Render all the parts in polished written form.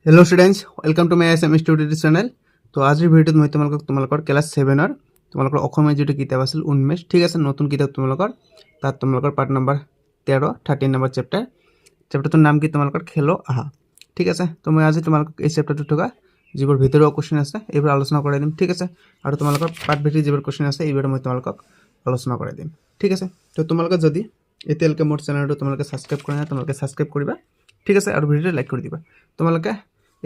Hello students welcome to my SM study channel. तो आज ভিডিওত মই তোমালোকৰ ক্লাছ 7ৰ তোমালোকৰ অসমীয়া যেটো কিতাপ আছিল উন্মেষ ঠিক আছে নতুন কিতাপ তোমালোকৰ পাৰ্ট নম্বৰ 13 13 নম্বৰ চেপ্টাৰটোৰ নাম কি তোমালোকৰ খেলো আহা ঠিক আছে। তো মই আজি তোমালোকক এই চেপ্টাৰটো থকা যিবোৰ ভিতৰুৱা কোৱেশ্চন আছে এইবোৰ আলোচনা কৰাই দিম ঠিক আছে। আৰু তোমালোকৰ পাৰ্ট ভিত্তিক যিবোৰ কোৱেশ্চন আছে এইবোৰ মই তোমালোকক আলোচনা কৰাই দিম ঠিক আছে। তো তোমালোকে যদি এতিয়ালৈকে মোৰ চেনেলটো তোমালোকে সাবস্ক্ৰাইব কৰা নাই তোমালোকে সাবস্ক্ৰাইব কৰিবা ঠিক আছে। আৰু ভিডিওটো লাইক কৰি দিবা। তোমালোকে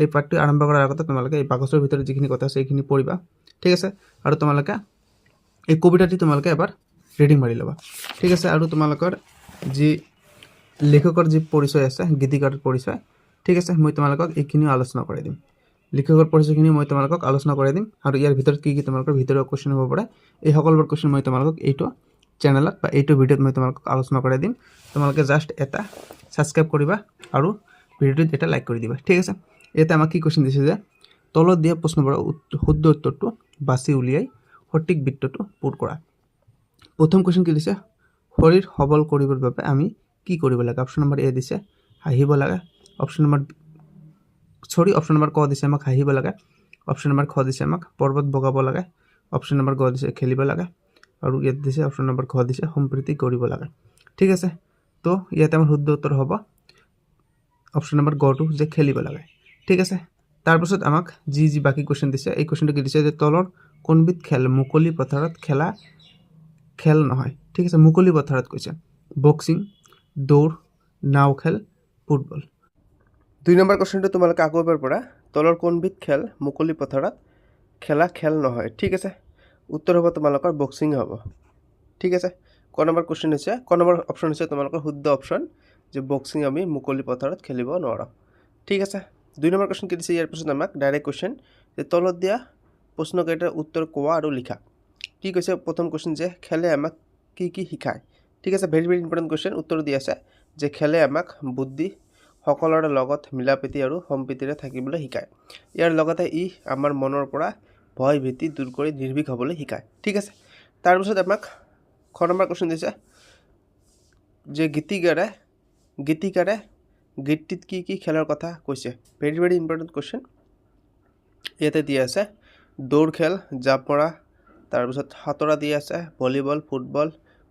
এই পাঠটো আৰম্ভ কৰাৰ আগতে তোমালোকে এই বাকচৰ ভিতৰত যিখিনি কথা আছে এইখিনি পঢ়িবা ঠিক আছে। আৰু তোমালোকে এই কবিতাটি তোমালোকে এবাৰ ৰিডিং মাৰি ল'বা ঠিক আছে। আৰু তোমালোকৰ যি লেখকৰ যি পৰিচয় আছে গীতিকাৰ পৰিচয় ঠিক আছে মই তোমালোকক এইখিনি আলোচনা কৰাই দিম। লেখকৰ পৰিচয়খিনি মই তোমালোকক আলোচনা কৰাই দিম। আৰু ইয়াৰ ভিতৰত কি কি তোমালোকৰ ভিতৰুৱা কোৱেশ্চন হ'ব পাৰে এই সকলোবোৰ কোৱেশ্চন মই তোমালোকক এইটো চেনেলত বা এইটো ভিডিওত মই তোমালোকক আলোচনা কৰাই দিম। তোমালোকে জাস্ট এটা সাবস্ক্ৰাইব কৰিবা আৰু ভিডিওটোত এটা লাইক কৰি দিবা ঠিক আছে। এটা আমাক কি কোৱেশ্চন দিছে যে তলত দিয়া প্ৰশ্নবোৰৰ শুদ্ধ উত্তৰটো বাছি উলিয়াই সঠিক বৃত্তটো পূৰ কৰা। প্ৰথম কোৱেশ্চন কি দিছে শৰীৰ সবল কৰিবৰ বাবে আমি কি কৰিব লাগে। অপচন নম্বৰ এ দিছে হাঁহিব লাগে। অপচন নম্বৰ ক দিছে আমাক হাঁহিব লাগে। অপচন নম্বৰ খ দিছে আমাক পৰ্বত বগাব লাগে। অপচন নম্বৰ গ দিছে খেলিব লাগে। আৰু ইয়াত দিছে অপচন নম্বৰ ঘ দিছে সম্প্ৰীতি কৰিব লাগে ঠিক আছে। তো ইয়াতে আমাৰ শুদ্ধ উত্তৰ হ'ব অপচন নম্বৰ গটো যে খেলিব লাগে ঠিক আছে। তাৰপিছত আমাক যি বাকি কোৱেশ্চন দিছে এই কোৱেশ্চনটো কি দিছে যে তলৰ কোনবিধ খেল মুকলি পথাৰত খেলা খেল নহয় ঠিক আছে। মুকলি পথাৰত কৈছে বক্সিং দৌৰ নাও খেল ফুটবল। 2 নম্বৰ কোৱেশ্চনটো তোমালোকে আকৌ এবাৰ পঢ়া তলৰ কোনবিধ খেল মুকলি পথাৰত খেলা খেল নহয় ঠিক আছে। উত্তৰ হ'ব তোমালোকৰ বক্সিং হ'ব ঠিক আছে। ক নম্বৰ কোৱেশ্চন হৈছে ক নম্বৰ অপচন হৈছে তোমালোকৰ শুদ্ধ অপচন যে বক্সিং আমি মুকলি পথাৰত খেলিব নোৱাৰোঁ ঠিক আছে। 2 নম্বৰ কোৱেশ্চন কি দিছে ইয়াৰ পিছত আমাক ডাইৰেক্ট কোৱেশ্চন যে তলত দিয়া প্ৰশ্নকেইটাৰ উত্তৰ কোৱা আৰু লিখা। কি কৈছে প্ৰথম কোৱেশ্চন যে খেলে আমাক কি কি শিকায় ঠিক আছে। ভেৰি ভেৰি ইম্পৰ্টেণ্ট কোৱেশ্চন উত্তৰ দি আছে যে খেলে আমাক বুদ্ধি সকলোৰে লগত মিলাপ্ৰীতি আৰু সম্প্ৰীতিৰে থাকিবলৈ শিকায়। ইয়াৰ লগতে ই আমাৰ মনৰ পৰা ভয় ভীতি দূৰ কৰি নিৰ্ভীক হ'বলৈ শিকায় ঠিক আছে। তাৰপিছত আমাক খ নম্বৰ কোৱেশ্চন দিছে যে গীতিকাৰে গীতটিত কি কি খেলৰ কথা কৈছে। ভেৰি ভেৰি ইম্পৰ্টেণ্ট কোৱেশ্চন ইয়াতে দিয়া আছে দৌৰ খেল জাঁপ মৰা তাৰপিছত সাঁতোৰা দিয়া আছে ভলীবল ফুটবল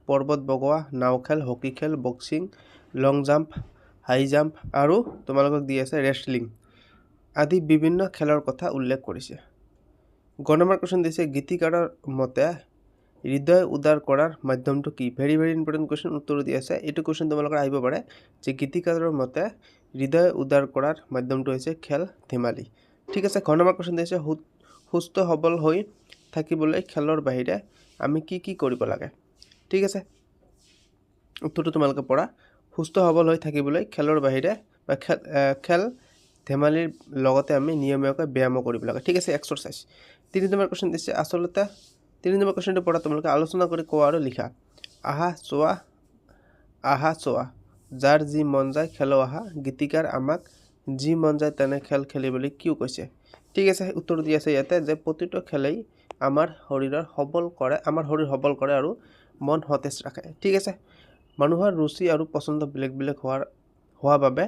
পৰ্বত বগোৱা নাও খেল হকী খেল বক্সিং লং জাম্প হাই জাম্প আৰু তোমালোকক দি আছে ৰেষ্টলিং আদি বিভিন্ন খেলৰ কথা উল্লেখ কৰিছে। গ নম্বৰ কোৱেশ্চন দিছে গীতিকাৰৰ মতে হৃদয় উদাৰ কৰাৰ মাধ্যমটো কি। ভেৰি ভেৰি ইম্পৰ্টেণ্ট কোৱেশ্চন উত্তৰ দি আছে। এইটো কোৱেশ্চন তোমালোকৰ আহিব পাৰে যে গীতিকাৰৰ মতে হৃদয় উদাৰ কৰাৰ মাধ্যমটো হৈছে খেল ধেমালি ঠিক আছে। ঘ নম্বৰ কোৱেশ্চন দিছে সুস্থ সবল হৈ থাকিবলৈ খেলৰ বাহিৰে আমি কি কি কৰিব লাগে ঠিক আছে। উত্তৰটো তোমালোকে পঢ়া সুস্থ সবল হৈ থাকিবলৈ খেলৰ বাহিৰে বা খেল ধেমালিৰ লগতে আমি নিয়মীয়াকৈ ব্যায়াম কৰিব লাগে ঠিক আছে এক্সাৰসাইজ। 3 নম্বৰ কোৱেশ্চন দিছে আচলতে 3 নম্বৰ কোৱেশ্চনটো পঢ়া তোমালোকে আলোচনা কৰি কোৱা আৰু লিখা। আহা চোৱা যাৰ যি মন যায় খেলো আহা গীতিকাৰ আমাক যি মন যায় তেনে খেল খেলিবলৈ কিয় কৈছে ঠিক আছে। উত্তৰ দি আছে ইয়াতে যে প্ৰতিটো খেলেই আমাৰ শৰীৰ সবল কৰে আৰু মন সতেজ ৰাখে ঠিক আছে। মানুহৰ ৰুচি আৰু পচন্দ বেলেগ বেলেগ হোৱা বাবে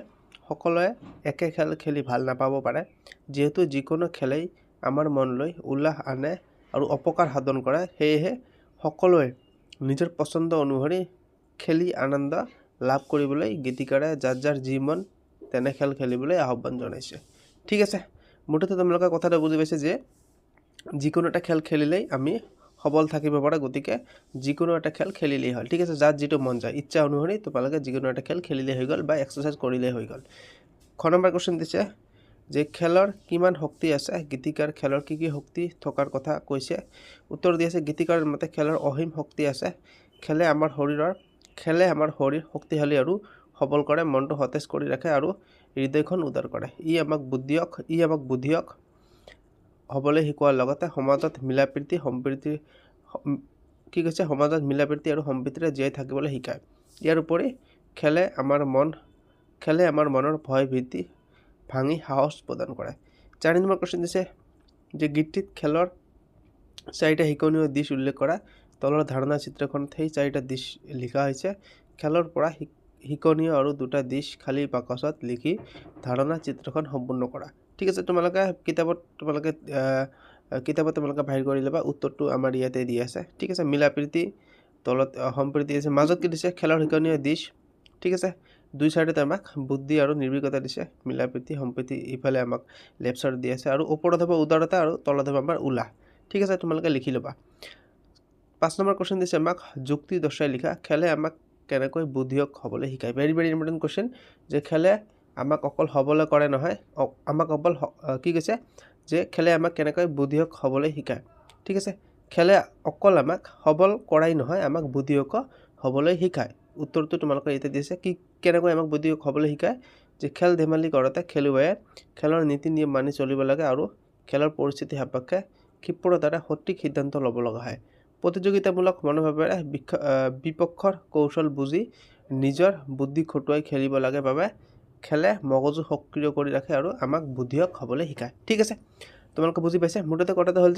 সকলোৱে একে খেল খেলি ভাল নাপাব পাৰে। যিহেতু যিকোনো খেলেই আমাৰ মনলৈ উল্লাস আনে আৰু অপকাৰ সাধন কৰে সেয়েহে সকলোৱে নিজৰ পচন্দ অনুসৰি খেলি আনন্দ লাভ কৰিবলৈ গীতিকাৰে যাৰ যি মন তেনে খেল খেলিবলৈ আহ্বান জনাইছে ঠিক আছে। মুঠতে তোমালোকে কথাটো বুজি পাইছে যে যিকোনো এটা খেল খেলিলেই আমি সবল থাকিব পাৰে গতিকে যিকোনো এটা খেল খেলিলেই হ'ল ঠিক আছে। যাৰ যিটো মন যায় ইচ্ছা অনুসৰি তোমালোকে যিকোনো এটা খেল খেলিলেই হৈ গ'ল বা এক্সাৰসাইজ কৰিলেই হৈ গ'ল। খ নম্বৰ কোৱেশ্চন দিছে যে খেলৰ কিমান শক্তি আছে গীতিকাৰ খেলৰ কি কি শক্তি থকাৰ কথা কৈছে। উত্তৰ দি আছে গীতিকাৰৰ মতে খেলৰ অসীম শক্তি আছে। খেলে আমাৰ শৰীৰ শক্তিশালী আৰু সবল কৰে মনটো সতেজ কৰি ৰাখে আৰু হৃদয়খন উদাৰ কৰে। ই আমাক বুদ্ধিয়ক হ'বলৈ শিকোৱাৰ লগতে সমাজত মিলাপ্ৰীতি আৰু সম্প্ৰীতিৰে জীয়াই থাকিবলৈ শিকায়। ইয়াৰ উপৰি খেলে আমাৰ মনৰ ভয় ভীতি ভাঙি সাহস প্ৰদান কৰে। 4 নম্বৰ কোৱেশ্চন দিছে যে গীতটিত খেলৰ 4টা শিকনীয় দিশ উল্লেখ কৰা। তলৰ ধাৰণা চিত্ৰখনত সেই 4টা দিশ লিখা হৈছে। খেলৰ পৰা শিকনীয় আৰু দুটা দিশ খালী বাকচত লিখি ধাৰণা চিত্ৰখন সম্পূৰ্ণ কৰা। ঠিক আছে, তোমালোকে কিতাপত তোমালোকে বাহিৰ কৰি ল'বা। উত্তৰটো আমাৰ ইয়াতে দি আছে। ঠিক আছে, মিলা প্ৰীতি, তলত সম্প্ৰীতি আছে, মাজত কি দিছে খেলৰ শিকনীয় দিশ। ঠিক আছে, দুই চাইডত আমাক বুদ্ধি আৰু নিৰ্ভীকতা দিছে, মিলা প্ৰীতি সম্প্ৰীতি ইফালে আমাক লেফ্ট চাইডত দি আছে, আৰু ওপৰত হ'ব উদাৰতা আৰু তলত হ'ব আমাৰ উল্লাস। ঠিক আছে, তোমালোকে লিখি ল'বা। 5 নম্বৰ কুৱেশ্যন দিছে আমাক যুক্তি দৰ্শাই লিখা, খেলে আমাক কেনেকৈ বুদ্ধিয়ক হ'বলৈ শিকায়। ভেৰি ভেৰি ইম্পৰ্টেণ্ট কুৱেশ্যন, যে খেলে আমাক অকল হ'বলৈ কৰে নহয়, আমাক অকল কি কৈছে যে খেলে আমাক কেনেকৈ বুদ্ধিয়ক হ'বলৈ শিকায়। ঠিক আছে, খেলে অকল আমাক সবল কৰাই নহয়, আমাক বুদ্ধিয়ক হ'বলৈ শিকায়। উত্তৰটো তোমালোকে ইয়াতে দিছে, কি কেনেকৈ আমাক বুদ্ধিয়ক হ'বলৈ শিকায়, যে খেল ধেমালি কৰোঁতে খেলুৱৈয়ে খেলৰ নীতি নিয়ম মানি চলিব লাগে আৰু খেলৰ পৰিস্থিতি সাপেক্ষে ক্ষিপ্ৰতাৰে সঠিক সিদ্ধান্ত ল'ব লগা হয়। প্ৰতিযোগিতামূলক মনোভাৱেৰে বিপক্ষৰ কৌশল বুজি নিজৰ বুদ্ধি খটুৱাই খেলিব লাগে বাবে খেলে মগজু সক্ৰিয় কৰি ৰাখে আৰু আমাক বুদ্ধিয়ক হ'বলৈ শিকায়। ঠিক আছে, তোমালোকে বুজি পাইছে। মুঠতে কথাটো হ'ল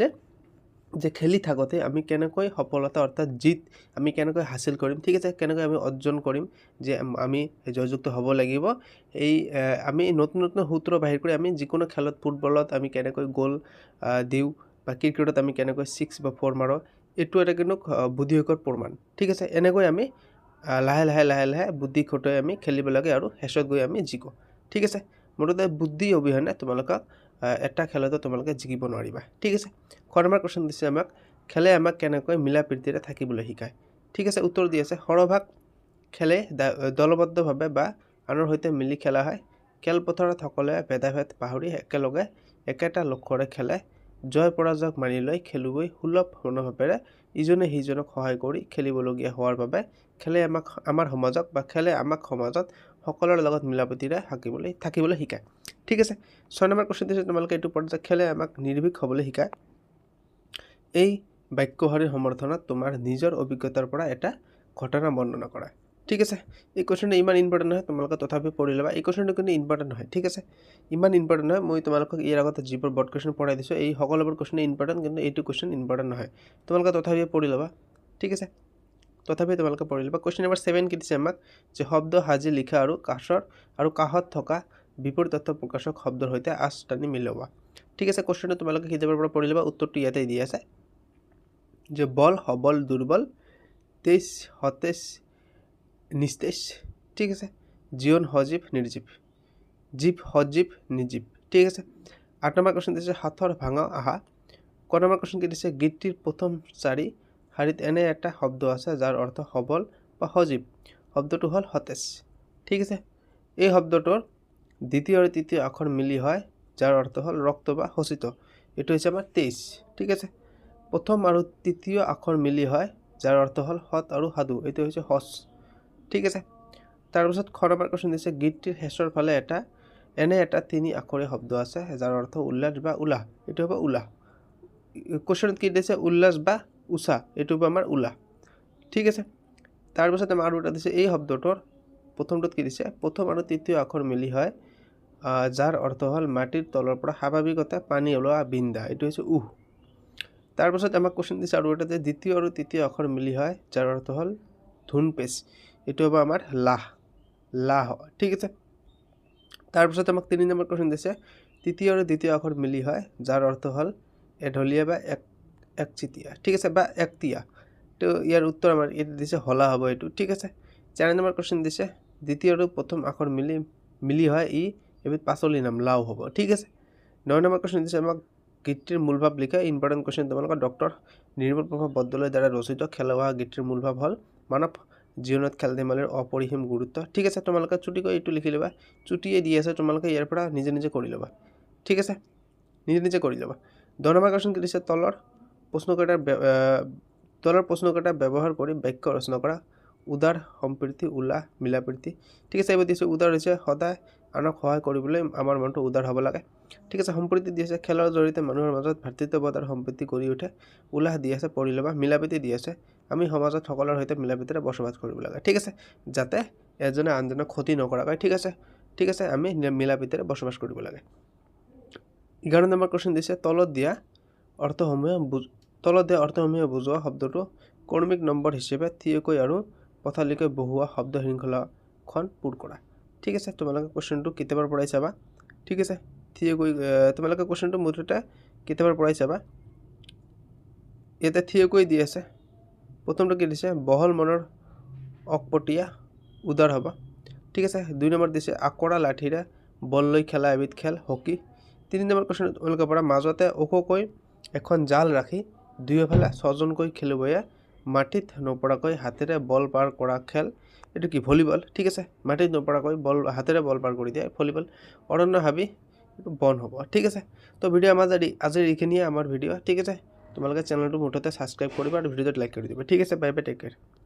যে খেলি থাকোঁতে আমি কেনেকৈ সফলতা অৰ্থাৎ জিত আমি কেনেকৈ হাসিল কৰিম। ঠিক আছে, কেনেকৈ আমি অৰ্জন কৰিম, যে আমি জয়যুক্ত হ'ব লাগিব। এই আমি নতুন নতুন সূত্ৰ বাহিৰ কৰি আমি যিকোনো খেলত, ফুটবলত আমি কেনেকৈ গ'ল দিওঁ, বা ক্ৰিকেটত আমি কেনেকৈ 6 বা 4 মাৰোঁ, এইটো এটা কিন্তু বুদ্ধিয়কৰ প্ৰমাণ। ঠিক আছে, এনেকৈ আমি লাহে লাহে বুদ্ধি খটুৱাই আমি খেলিব লাগে আৰু শেষত গৈ আমি জিকোঁ। ঠিক আছে, মুঠতে বুদ্ধি অবিহনে তোমালোকক এটা খেলতো তোমালোকে জিকিব নোৱাৰিবা। ঠিক আছে, 6 নম্বৰ কুৱেশ্যন দিছে আমাক, খেলে আমাক কেনেকৈ মিলা প্ৰীতিৰে থাকিবলৈ শিকায়। ঠিক আছে, উত্তৰ দি আছে, সৰহভাগ খেলে দলবদ্ধভাৱে বা আনৰ সৈতে মিলি খেলা হয়। খেলপথাৰত সকলোৱে ভেদাভেদ পাহৰি একেলগে একেটা লক্ষ্যৰে খেলে। জয় পৰাজয়ক মানি লৈ খেলুৱৈ সুলভ মনোভাৱেৰে ইজনে সিজনক সহায় কৰি খেলিবলগীয়া হোৱাৰ বাবে খেলে আমাক সমাজত সকলোৰে লগত মিলা প্ৰীতিৰে থাকিবলৈ শিকায়। ঠিক আছে, 6 নম্বৰ কুৱেশ্যন দিছে তোমালোকে এইটো পঢ়া, যে খেলে আমাক নিৰ্ভীক হ'বলৈ শিকায়। এই বাক্যশাৰীৰ সমৰ্থনত তোমাৰ নিজৰ অভিজ্ঞতাৰ পৰা এটা ঘটনা বৰ্ণনা কৰা। ঠিক আছে, এই কুৱেশ্যনটো ইমান ইম্পৰ্টেণ্ট নহয়, তোমালোকে তথাপি পঢ়ি ল'বা। এই কুৱেশ্যনটো কিন্তু ইম্পৰ্টেণ্ট নহয়। ঠিক আছে, ইমান ইম্পৰ্টেণ্ট নহয়। মই তোমালোকক ইয়াৰ আগতে যিবোৰ বৰ্ড কুৱেশ্যন পঢ়াই দিছোঁ, এই সকলোবোৰ কুৱেশ্যন ইম্পৰ্টেণ্ট, কিন্তু এইটো কুৱেশ্যন ইম্পৰ্টেণ্ট নহয়। তোমালোকে তথাপি পঢ়ি ল'বা। ঠিক আছে, তথাপি তোমালোকে পঢ়ি ল'বা। কুৱেশ্যন নম্বৰ 7 কি দিছে আমাক, যে শব্দ সাজি লিখা আৰু কাষত থকা বিপৰীত অৰ্থ প্ৰকাশক শব্দৰ সৈতে আঁচ টানি মিলাবা। ঠিক আছে, কুৱেশ্যনটো তোমালোকে কিতাপৰ পৰা পঢ়ি ল'বা। উত্তৰটো ইয়াতে দি আছে, যে বল সবল দুৰ্বল, তেজ সতেজ নিস্তেজ। ঠিক আছে, জীৱন সজীৱ নিৰ্জীৱ, জীৱ সজীৱ নিৰ্জীৱ। ঠিক আছে, 8 নম্বৰ কুৱেশ্যন দিছে সাঁথৰ ভাঙা আহা। 9 নম্বৰ কুৱেশ্যন কি দিছে, গীতটিৰ প্ৰথম 4 শাৰীত এনে এটা শব্দ আছে যাৰ অৰ্থ সবল বা সজীৱ, শব্দটো হ'ল সতেজ। ঠিক আছে, এই শব্দটোৰ দ্বিতীয় আৰু তৃতীয় আখৰ মিলি হয়, যাৰ অৰ্থ হ'ল ৰক্ত বা সচিত, এইটো হৈছে আমাৰ তেজ। ঠিক আছে, প্ৰথম আৰু তৃতীয় আখৰ মিলি হয়, যাৰ অৰ্থ হ'ল সৎ আৰু সাধু, এইটো হৈছে সচ। ঠিক আছে, তাৰপিছত 9 নম্বৰ কুৱেশ্যন দিছে, গীতটিৰ শেষৰ ফালে এনে এটা 3 আখৰীয়া শব্দ আছে যাৰ অৰ্থ উল্লাস বা উলাহ, এইটো হ'ব উলাহ। কুৱেশ্যনত কি দিছে, উল্লাস বা উষা, এইটো হ'ব আমাৰ উলাহ। ঠিক আছে, তাৰপিছত আমাৰ আৰু এটা দিছে, এই শব্দটোৰ প্ৰথমটোত কি দিছে, প্ৰথম আৰু তৃতীয় আখৰ মিলি হয়, যাৰ অৰ্থ হ'ল মাটিৰ তলৰ পৰা স্বাভাৱিকতে পানী ওলোৱা বিন্দা, এইটো হৈছে উহ। তাৰপিছত আমাক কুৱেশ্যন দিছে আৰু এটা, যে দ্বিতীয় আৰু তৃতীয় আখৰ মিলি হয়, যাৰ অৰ্থ হ'ল ধুন পেচ, এইটো হ'ব আমাৰ লাহ। ঠিক আছে, তাৰপিছত আমাক 3 নম্বৰ কুৱেশ্যন দিছে, তৃতীয় আৰু দ্বিতীয় আখৰ মিলি হয়, যাৰ অৰ্থ হ'ল এঢলীয়া বা একচিতীয়া। ঠিক আছে, বা একতীয়া, তো ইয়াৰ উত্তৰ আমাৰ ইয়াত দিছে হলা হ'ব এইটো। ঠিক আছে, 4 নম্বৰ কুৱেশ্যন দিছে, দ্বিতীয় আৰু প্ৰথম আখৰ মিলি হয়, এবিধ পাচলি নাম লাও হ'ব। ঠিক আছে, 9 নম্বৰ কুৱেশ্যন দিছে আমাক গীতটিৰ মূলভাৱ লিখা। ইম্পৰ্টেণ্ট কুৱেশ্যন তোমালোকৰ ডক্টৰ নিৰ্মল প্ৰভা বৰদলৈৰ দ্বাৰা ৰচিত খেলুৱা গীতটিৰ মূলভাৱ হ'ল মানৱ জীৱনত খেল ধেমালিৰ অপৰিসীম গুৰুত্ব। ঠিক আছে, তোমালোকে চুটিকৈ এইটো লিখি ল'বা, চুটিয়ে দি আছে, তোমালোকে ইয়াৰ পৰা নিজে কৰি ল'বা। ঠিক আছে, নিজে কৰি ল'বা। 10 নম্বৰ কুৱেশ্যন কি দিছে, তলৰ প্ৰশ্নকেইটা ব্যৱহাৰ কৰি বাক্য ৰচনা কৰা। উদাৰ, সম্প্ৰীতি, উল্লাস, মিলা প্ৰীতি। ঠিক আছে, এইবোৰ দিছে, উদাৰ হৈছে সদায় আনক সহায় কৰিবলৈ আমাৰ মনটো উদাৰ হ'ব লাগে। ঠিক আছে, সম্প্ৰীতি দি আছে, খেলৰ জৰিয়তে মানুহৰ মাজত ভাতৃত্ববোধ আৰু সম্প্ৰীতি গঢ়ি উঠে। উল্লাস দি আছে, পঢ়ি ল'বা। মিলা প্ৰীতি দি আছে, আমি সমাজত সকলোৰে সৈতে মিলা প্ৰীতিৰে বসবাস কৰিব লাগে। ঠিক আছে, যাতে এজনে আনজনক ক্ষতি নকৰাকৈ, ঠিক আছে, আমি মিলা প্ৰীতিৰে বসবাস কৰিব লাগে। 11 নম্বৰ কুৱেশ্যন দিছে, তলত দিয়া অৰ্থসমূহে বুজোৱা শব্দটো ক্ৰমিক নম্বৰ হিচাপে থিয়কৈ আৰু পথালিকৈ বহুৱা শব্দ শৃংখলা খন পূৰ কৰা ঠিক আছে তোমালোকে কোৱেশ্চনটো কিতাপৰ পৰাই চাবা ঠিক আছে থিয়কৈ তোমালোকে কোৱেশ্চনটো মুঠতে কিতাপৰ পৰাই চাবা এটা থিয়কৈ দি আছে প্ৰথমটো কি দিছে বহল মনৰ অকপটীয়া উদাৰ হ'ব ঠিক আছে 2 নম্বৰ দিছে আকৰা লাঠিৰে বল লৈ খেলা এবিধ খেল হকি 3 নম্বৰ কোৱেশ্চন তোমালোকে পৰা মাজতে ওখকৈ এখন জাল ৰাখি দুয়োফালে 6 জনকৈ খেলুৱৈয়ে মাটিত নপৰাকৈ হাতেৰে বল পাৰ কৰা খেল এটো কি ভলিবল ঠিক আছে মাটিত নপৰাকৈ বল হাতেৰে বল পাৰ কৰি দিয়ে ভলিবল অৰণ্য হাবি বন হ'ব ঠিক আছে তো ভিডিও আমাৰ আজিৰ এইখিনিয়ে আমাৰ ভিডিও ঠিক আছে তোমালোকে চেনেলটো মুঠতে সাবস্ক্ৰাইব কৰিবা আৰু ভিডিওটো লাইক কৰি দিবা ঠিক আছে বাই বাই টেক কেয়াৰ